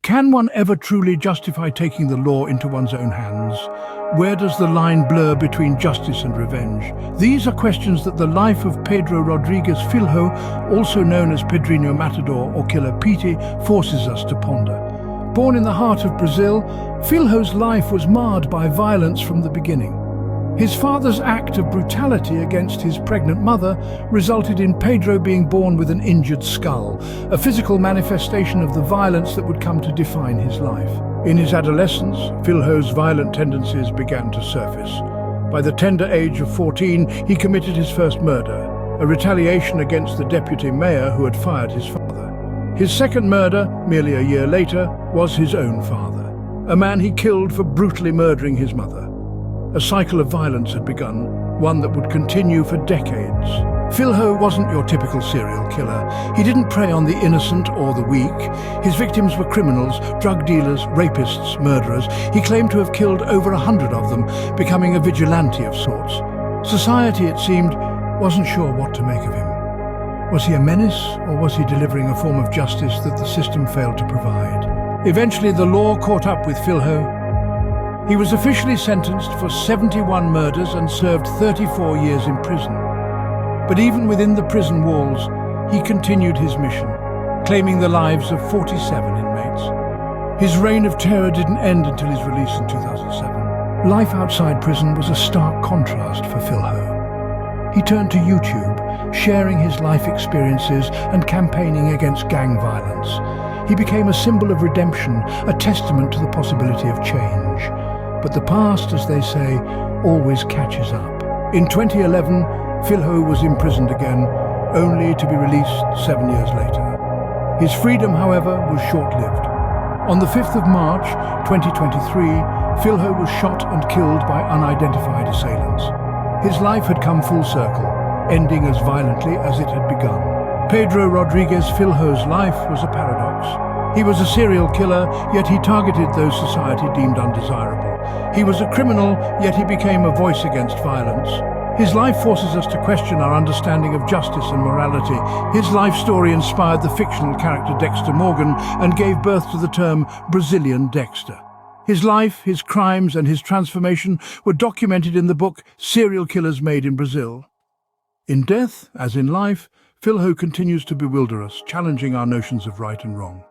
Can one ever truly justify taking the law into one's own hands? Where does the line blur between justice and revenge? These are questions that the life of Pedro Rodrigues Filho, also known as Pedrinho Matador or Killer Pete, forces us to ponder. Born in the heart of Brazil, Filho's life was marred by violence from the beginning. His father's act of brutality against his pregnant mother resulted in Pedro being born with an injured skull, a physical manifestation of the violence that would come to define his life. In his adolescence, Filho's violent tendencies began to surface. By the tender age of 14, he committed his first murder, a retaliation against the deputy mayor who had fired his father. His second murder, merely a year later, was his own father, a man he killed for brutally murdering his mother. A cycle of violence had begun, one that would continue for decades. Filho wasn't your typical serial killer. He didn't prey on the innocent or the weak. His victims were criminals, drug dealers, rapists, murderers. He claimed to have killed over 100 of them, becoming a vigilante of sorts. Society, it seemed, wasn't sure what to make of him. Was he a menace, or was he delivering a form of justice that the system failed to provide? Eventually, the law caught up with Filho. He was officially sentenced for 71 murders and served 34 years in prison. But even within the prison walls, he continued his mission, claiming the lives of 47 inmates. His reign of terror didn't end until his release in 2007. Life outside prison was a stark contrast for Filho. He turned to YouTube, sharing his life experiences and campaigning against gang violence. He became a symbol of redemption, a testament to the possibility of change. But the past, as they say, always catches up. In 2011, Filho was imprisoned again, only to be released 7 years later. His freedom, however, was short-lived. On the 5th of March, 2023, Filho was shot and killed by unidentified assailants. His life had come full circle, ending as violently as it had begun. Pedro Rodrigues Filho's life was a paradox. He was a serial killer, yet he targeted those society deemed undesirable. He was a criminal, yet he became a voice against violence. His life forces us to question our understanding of justice and morality. His life story inspired the fictional character Dexter Morgan and gave birth to the term Brazilian Dexter. His life, his crimes, and his transformation were documented in the book Serial Killers Made in Brazil. In death, as in life, Filho continues to bewilder us, challenging our notions of right and wrong.